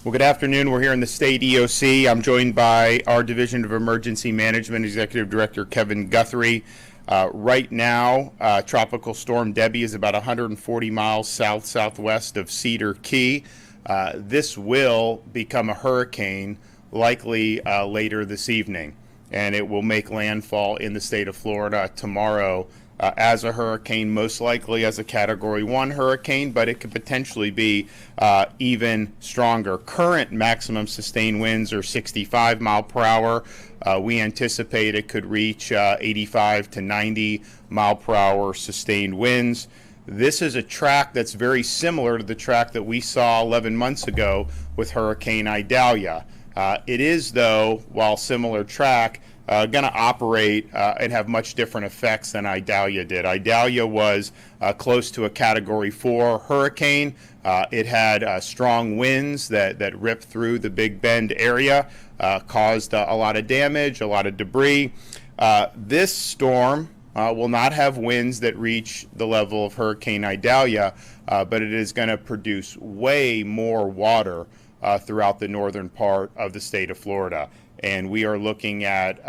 Well, good afternoon. We're here in the state EOC. I'm joined by our Division of Emergency Management Executive Director Kevin Guthrie. Right now, Tropical Storm Debby is about 140 miles south-southwest of Cedar Key. This will become a hurricane likely later this evening, and it will make landfall in the state of Florida tomorrow as a hurricane, most likely as a Category 1 hurricane, but it could potentially be even stronger. Current maximum sustained winds are 65 mile per hour. We anticipate it could reach 85 to 90 mile per hour sustained winds. This is a track that's very similar to the track that we saw 11 months ago with Hurricane Idalia. It is, though, while similar track, going to operate and have much different effects than Idalia did. Idalia was close to a Category 4 hurricane. It had strong winds that ripped through the Big Bend area, caused a lot of damage, a lot of debris. This storm will not have winds that reach the level of Hurricane Idalia, but it is going to produce way more water throughout the northern part of the state of Florida. And we are looking at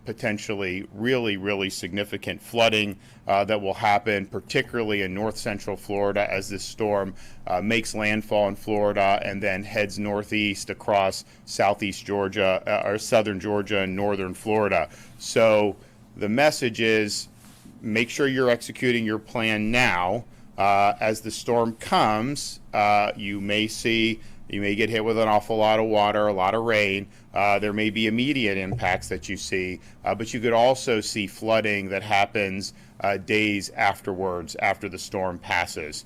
potentially really significant flooding that will happen, particularly in north central Florida, as this storm makes landfall in Florida and then heads northeast across southeast Georgia, or southern Georgia and northern Florida. So the message is, make sure you're executing your plan now. As the storm comes, you may get hit with an awful lot of water, a lot of rain. There may be immediate impacts that you see, but you could also see flooding that happens days afterwards, after the storm passes.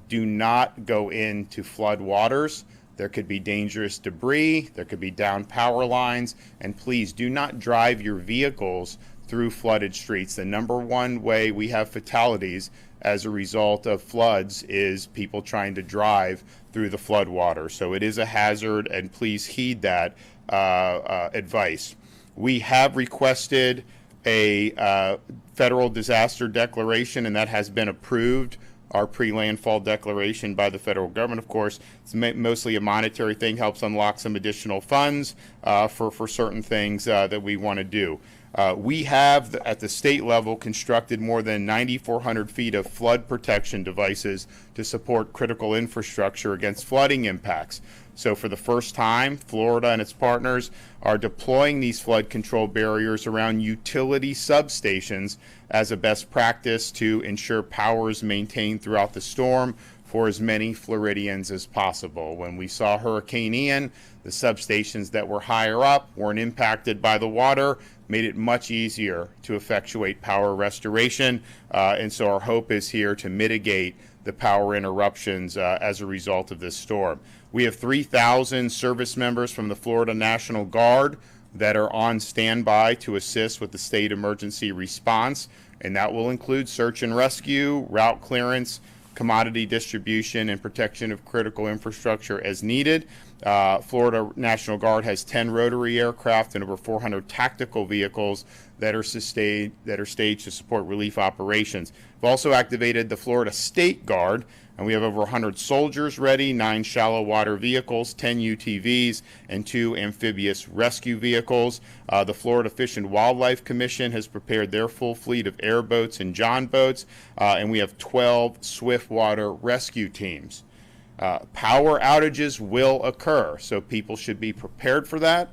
Do not go into flood waters. There could be dangerous debris, there could be downed power lines, and please do not drive your vehicles through flooded streets. The number one way we have fatalities as a result of floods is people trying to drive through the flood water. So it is a hazard, and please heed that advice. We have requested a federal disaster declaration, and that has been approved. Our pre-landfall declaration by the federal government, of course, it's mostly a monetary thing, helps unlock some additional funds for certain things that we want to do. We have, at the state level, constructed more than 9,400 feet of flood protection devices to support critical infrastructure against flooding impacts. So for the first time, Florida and its partners are deploying these flood control barriers around utility substations as a best practice to ensure power is maintained throughout the storm for as many Floridians as possible. When we saw Hurricane Ian, the substations that were higher up weren't impacted by the water, made it much easier to effectuate power restoration, and so our hope is here to mitigate the power interruptions as a result of this storm. We have 3,000 service members from the Florida National Guard that are on standby to assist with the state emergency response, and that will include search and rescue, route clearance, commodity distribution, and protection of critical infrastructure as needed. Florida National Guard has 10 rotary aircraft and over 400 tactical vehicles that are staged to support relief operations. We've also activated the Florida State Guard, and we have over 100 soldiers ready, 9 shallow water vehicles, 10 UTVs, and 2 amphibious rescue vehicles. The Florida Fish and Wildlife Commission has prepared their full fleet of airboats and john boats, and we have 12 swiftwater rescue teams. Power outages will occur, so people should be prepared for that,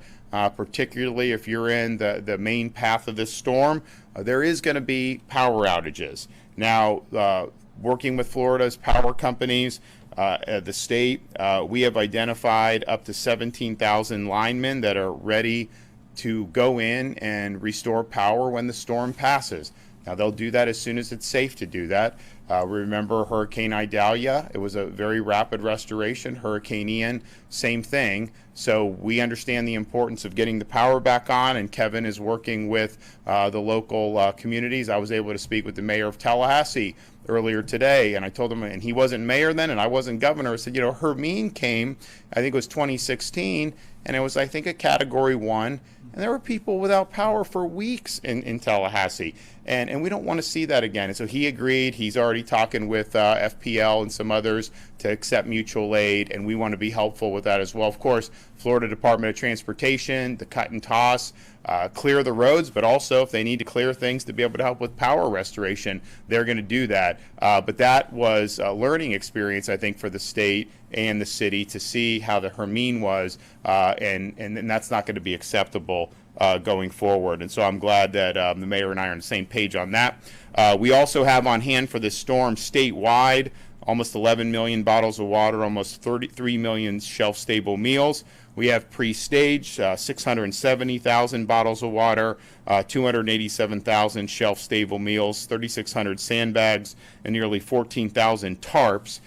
particularly if you're in the main path of this storm. There is going to be power outages. Now, working with Florida's power companies, the state, we have identified up to 17,000 linemen that are ready to go in and restore power when the storm passes. Now, they'll do that as soon as it's safe to do that. Remember Hurricane Idalia, it was a very rapid restoration. Hurricane Ian, same thing. So we understand the importance of getting the power back on, and Kevin is working with the local communities. I was able to speak with the mayor of Tallahassee earlier today, and I told him, and he wasn't mayor then, and I wasn't governor. I said, Hermine came, I think it was 2016, and it was, I think, a Category 1, and there were people without power for weeks in Tallahassee. And we don't want to see that again. And so he agreed. He's already talking with FPL and some others to accept mutual aid, and we want to be helpful with that as well. Of course, Florida Department of Transportation, the cut and toss, clear the roads, but also if they need to clear things to be able to help with power restoration, they're going to do that. But that was a learning experience, I think, for the state and the city to see how the Hermine was, and that's not going to be acceptable going forward. And so I'm glad that the mayor and I are on the same page on that. We also have on hand for this storm statewide almost 11 million bottles of water, almost 33 million shelf-stable meals. We have pre-staged 670,000 bottles of water, 287,000 shelf-stable meals, 3,600 sandbags, and nearly 14,000 tarps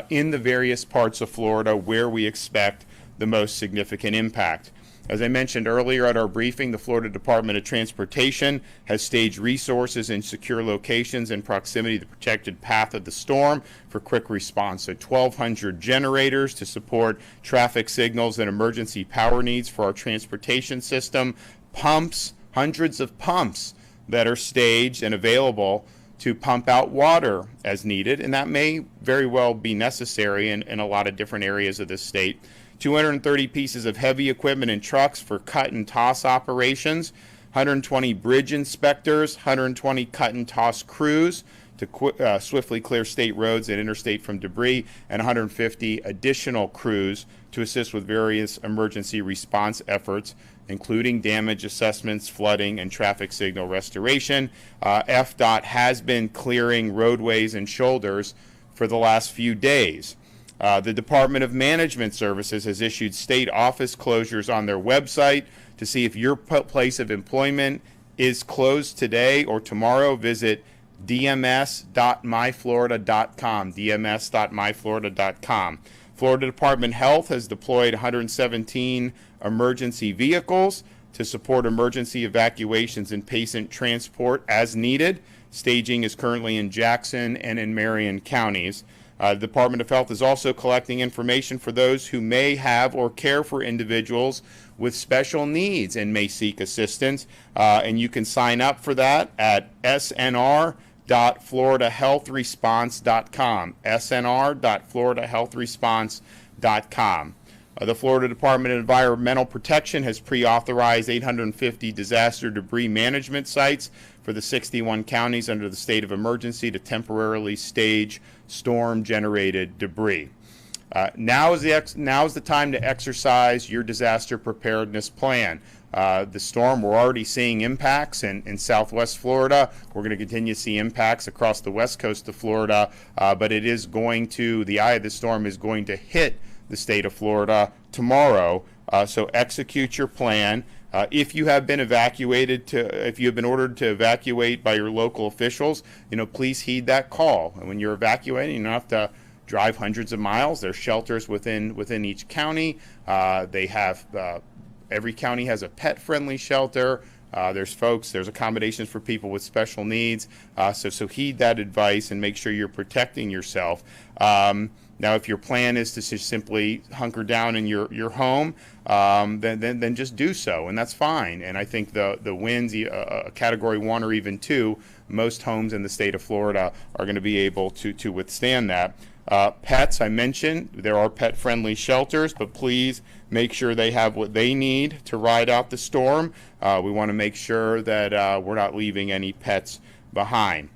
in the various parts of Florida where we expect the most significant impact. As I mentioned earlier at our briefing, the Florida Department of Transportation has staged resources in secure locations in proximity to the protected path of the storm for quick response. So 1,200 generators to support traffic signals and emergency power needs for our transportation system, pumps, hundreds of pumps that are staged and available to pump out water as needed, and that may very well be necessary in a lot of different areas of this state. 230 pieces of heavy equipment and trucks for cut and toss operations, 120 bridge inspectors, 120 cut and toss crews to swiftly clear state roads and interstate from debris, and 150 additional crews to assist with various emergency response efforts, including damage assessments, flooding, and traffic signal restoration. FDOT has been clearing roadways and shoulders for the last few days. The Department of Management Services has issued state office closures on their website. To see if your place of employment is closed today or tomorrow, visit dms.myflorida.com, dms.myflorida.com. Florida Department of Health has deployed 117 emergency vehicles to support emergency evacuations and patient transport as needed. Staging is currently in Jackson and in Marion counties. The Department of Health is also collecting information for those who may have or care for individuals with special needs and may seek assistance. And you can sign up for that at snr.floridahealthresponse.com, snr.floridahealthresponse.com. The Florida Department of Environmental Protection has pre-authorized 850 disaster debris management sites for the 61 counties under the state of emergency to temporarily stage storm-generated debris. Now is the time to exercise your disaster preparedness plan. The storm, we're already seeing impacts in southwest Florida. We're going to continue to see impacts across the west coast of Florida, but it is going to, the eye of the storm is going to hit the state of Florida tomorrow. So execute your plan. If you have been if you have been ordered to evacuate by your local officials, please heed that call. And when you're evacuating, you don't have to drive hundreds of miles. There's shelters within each county. They have every county has a pet-friendly shelter. There's accommodations for people with special needs. So heed that advice and make sure you're protecting yourself. Now, if your plan is to just simply hunker down in your home, then just do so, and that's fine. And I think the winds, Category 1 or even 2, most homes in the state of Florida are going to be able to withstand that. Pets, I mentioned, there are pet-friendly shelters, but please make sure they have what they need to ride out the storm. We want to make sure that we're not leaving any pets behind.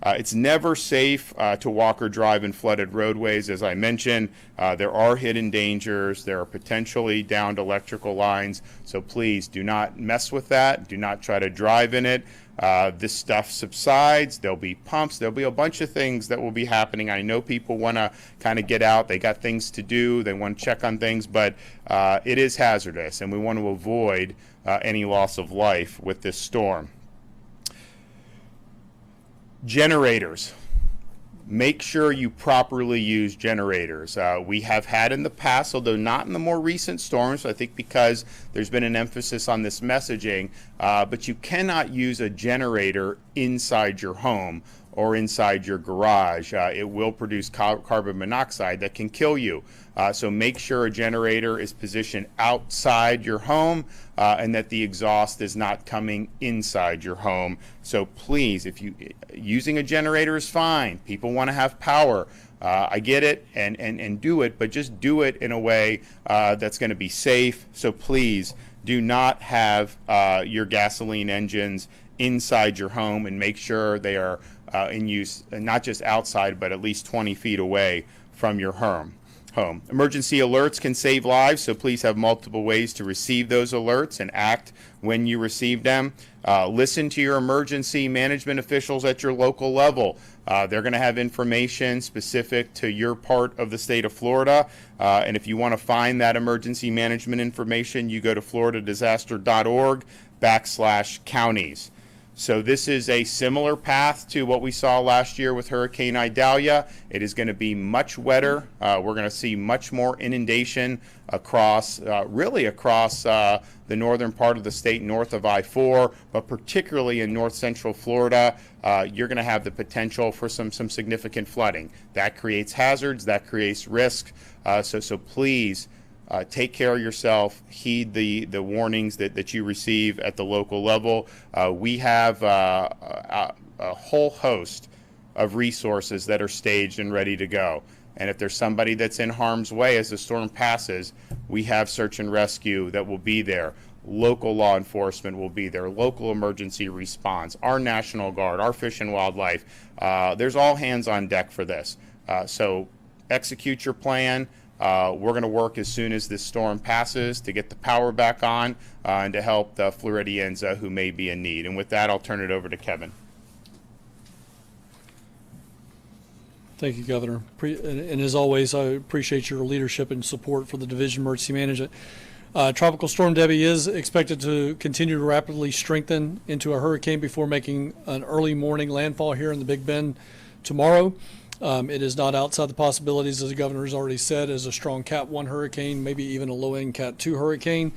It's never safe to walk or drive in flooded roadways. As I mentioned, there are hidden dangers. There are potentially downed electrical lines. So please do not mess with that. Do not try to drive in it. This stuff subsides. There'll be pumps. There'll be a bunch of things that will be happening. I know people want to kind of get out. They got things to do. They want to check on things, but it is hazardous, and we want to avoid any loss of life with this storm. Generators. Make sure you properly use generators. We have had in the past, although not in the more recent storms, I think because there's been an emphasis on this messaging, but you cannot use a generator inside your home or inside your garage. It will produce carbon monoxide that can kill you. So make sure a generator is positioned outside your home and that the exhaust is not coming inside your home. So please, using a generator is fine. People want to have power. I get it, and do it, but just do it in a way that's going to be safe. So please do not have your gasoline engines inside your home, and make sure they are in use, not just outside, but at least 20 feet away from your home. Emergency alerts can save lives, so please have multiple ways to receive those alerts and act when you receive them. Listen to your emergency management officials at your local level. They're going to have information specific to your part of the state of Florida. And if you want to find that emergency management information, you go to floridadisaster.org/counties. So this is a similar path to what we saw last year with Hurricane Idalia. It is going to be much wetter. We're going to see much more inundation across, really across the northern part of the state, north of I-4, but particularly in north central Florida. You're going to have the potential for some significant flooding. That creates hazards, that creates risk. So please, take care of yourself. Heed the warnings that you receive at the local level. We have a whole host of resources that are staged and ready to go. And if there's somebody that's in harm's way as the storm passes, we have search and rescue that will be there. Local law enforcement will be there. Local emergency response, our National Guard, our Fish and Wildlife. There's all hands on deck for this. So execute your plan. We're going to work as soon as this storm passes to get the power back on and to help the Floridians who may be in need. And with that, I'll turn it over to Kevin. Thank you, Governor. And as always, I appreciate your leadership and support for the Division of Emergency Management. Tropical Storm Debby is expected to continue to rapidly strengthen into a hurricane before making an early morning landfall here in the Big Bend tomorrow. It is not outside the possibilities, as the governor has already said, as a strong Cat 1 hurricane, maybe even a low-end Cat 2 hurricane.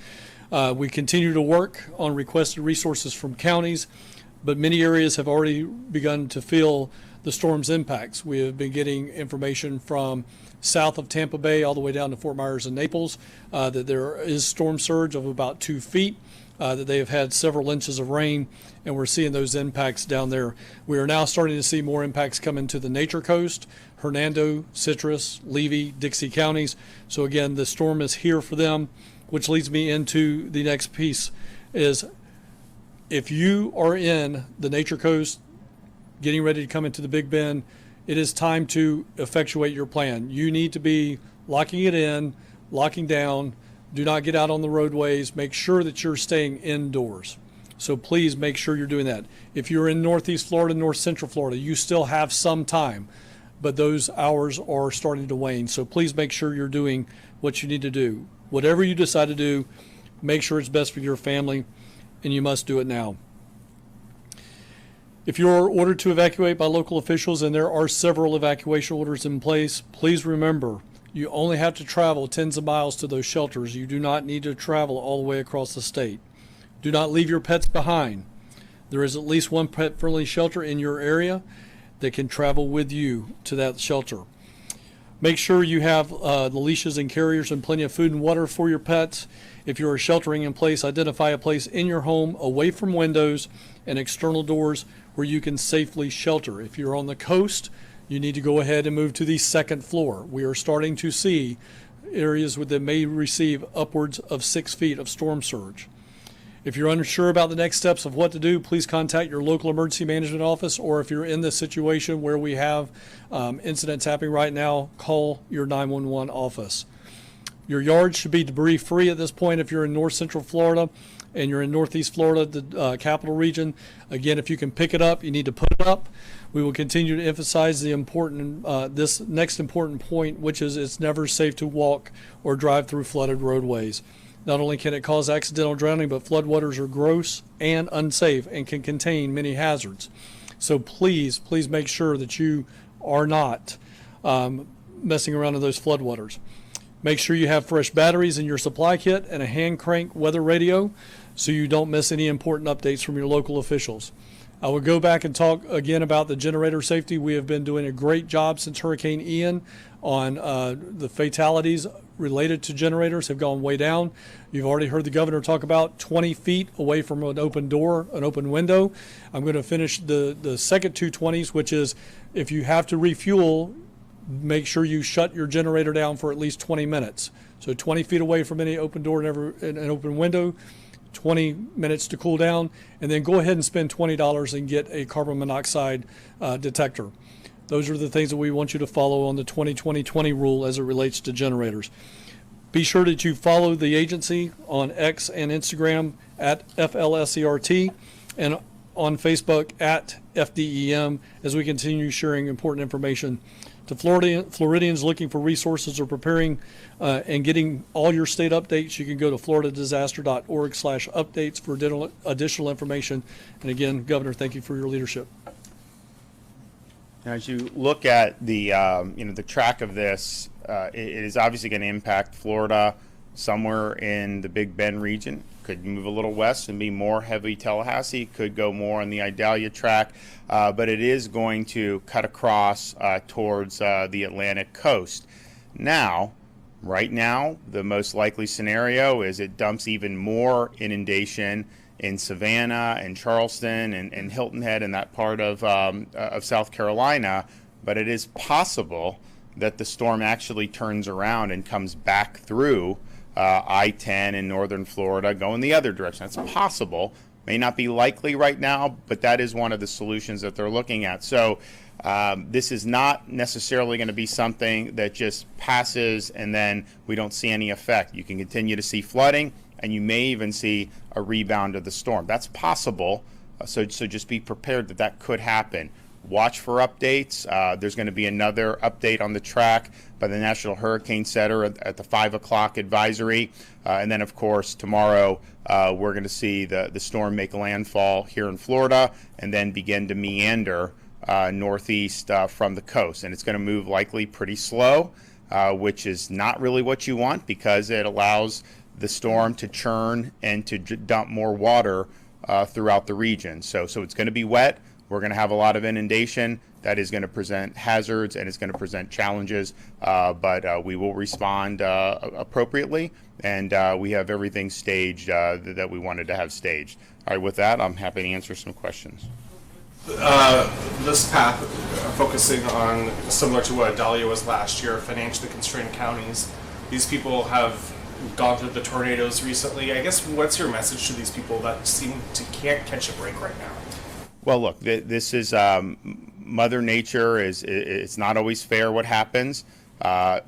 We continue to work on requested resources from counties, but many areas have already begun to feel the storm's impacts. We have been getting information from south of Tampa Bay all the way down to Fort Myers and Naples that there is storm surge of about 2 feet. That they have had several inches of rain, and we're seeing those impacts down there. We are now starting to see more impacts come into the Nature Coast, Hernando, Citrus, Levy, Dixie counties. So again, the storm is here for them, which leads me into the next piece is if you are in the Nature Coast, getting ready to come into the Big Bend, it is time to effectuate your plan. You need to be locking it in, locking down. Do not get out on the roadways. Make sure that you're staying indoors. So please make sure you're doing that. If you're in Northeast Florida, North Central Florida, you still have some time, but those hours are starting to wane. So please make sure you're doing what you need to do. Whatever you decide to do, make sure it's best for your family, and you must do it now. If you're ordered to evacuate by local officials, and there are several evacuation orders in place, please remember, you only have to travel tens of miles to those shelters. You do not need to travel all the way across the state. Do not leave your pets behind. There is at least one pet-friendly shelter in your area that can travel with you to that shelter. Make sure you have the leashes and carriers and plenty of food and water for your pets. If you are sheltering in place, identify a place in your home away from windows and external doors where you can safely shelter. If you're on the coast, you need to go ahead and move to the second floor. We are starting to see areas that may receive upwards of 6 feet of storm surge. If you're unsure about the next steps of what to do, please contact your local emergency management office, or if you're in this situation where we have incidents happening right now, call your 911 office. Your yard should be debris free at this point if you're in North Central Florida and you're in Northeast Florida, the capital region. Again, if you can pick it up, you need to put it up. We will continue to emphasize the this next important point, which is it's never safe to walk or drive through flooded roadways. Not only can it cause accidental drowning, but floodwaters are gross and unsafe and can contain many hazards. So please make sure that you are not messing around in those floodwaters. Make sure you have fresh batteries in your supply kit and a hand crank weather radio so you don't miss any important updates from your local officials. I would go back and talk again about the generator safety. We have been doing a great job since Hurricane Ian on the fatalities related to generators have gone way down. You've already heard the governor talk about 20 feet away from an open door, an open window. I'm going to finish the second 220s, which is if you have to refuel, make sure you shut your generator down for at least 20 minutes. So 20 feet away from any open door and an open window, 20 minutes to cool down, and then go ahead and spend $20 and get a carbon monoxide detector. Those are the things that we want you to follow on the 20-20-20 rule as it relates to generators. Be sure that you follow the agency on X and Instagram at FLSERT and on Facebook at FDEM as we continue sharing important information to Floridians looking for resources or preparing and getting all your state updates. You can go to floridadisaster.org/updates for additional information. And again, Governor, thank you for your leadership. Now, as you look at the the track of this, it is obviously going to impact Florida somewhere in the Big Bend region. Could move a little west and be more heavy Tallahassee. Could go more on the Idalia track, but it is going to cut across towards the Atlantic coast. Now, right now, the most likely scenario is it dumps even more inundation in Savannah and Charleston and Hilton Head and that part of South Carolina, but it is possible that the storm actually turns around and comes back through I-10 in northern Florida, going the other direction. That's possible. May not be likely right now, but that is one of the solutions that they're looking at. So this is not necessarily going to be something that just passes and then we don't see any effect. You can continue to see flooding, and you may even see a rebound of the storm. That's possible, so just be prepared that that could happen. Watch for updates. There's going to be another update on the track by the National Hurricane Center at the 5 o'clock advisory. And then, of course, tomorrow we're going to see the storm make landfall here in Florida and then begin to meander northeast from the coast. And it's going to move likely pretty slow, which is not really what you want because it allows the storm to churn and to dump more water throughout the region. So it's going to be wet. We're going to have a lot of inundation. That is going to present hazards and it's going to present challenges, but we will respond appropriately, and we have everything staged that we wanted to have staged. All right, with that, I'm happy to answer some questions. This path focusing on similar to what Dahlia was last year, financially constrained counties. These people have gone through the tornadoes recently. I guess what's your message to these people that seem to can't catch a break right now? Well, look, this is Mother Nature. It's not always fair what happens.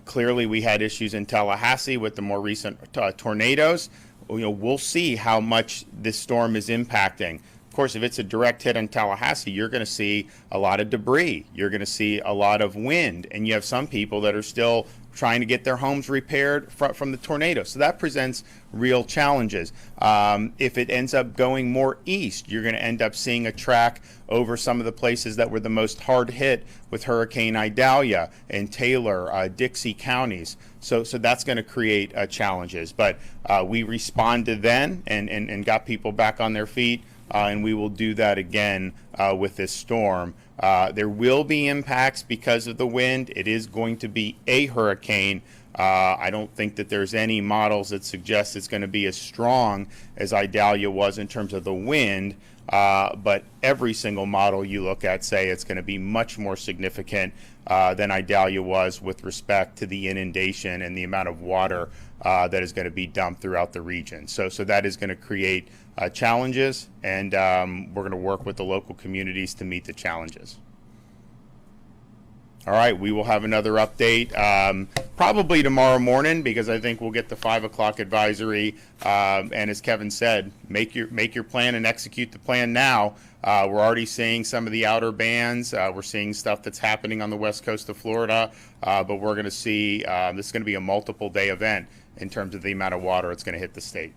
Clearly, we had issues in Tallahassee with the more recent tornadoes. We'll see how much this storm is impacting. Of course, if it's a direct hit on Tallahassee, you're going to see a lot of debris. You're going to see a lot of wind, and you have some people that are still trying to get their homes repaired from the tornado. So that presents real challenges. If it ends up going more east, you're going to end up seeing a track over some of the places that were the most hard hit with Hurricane Idalia and Taylor, Dixie counties. So that's going to create challenges. But we responded then and got people back on their feet. And we will do that again with this storm. There will be impacts because of the wind. It is going to be a hurricane. I don't think that there's any models that suggest it's going to be as strong as Idalia was in terms of the wind. But every single model you look at say it's going to be much more significant than Idalia was with respect to the inundation and the amount of water that is going to be dumped throughout the region. So that is going to create challenges, and we're going to work with the local communities to meet the challenges. All right, we will have another update probably tomorrow morning because I think we'll get the 5 o'clock advisory. And as Kevin said, make your plan and execute the plan now. We're already seeing some of the outer bands. We're seeing stuff that's happening on the west coast of Florida, but we're going to see this is going to be a multiple day event in terms of the amount of water it's going to hit the state.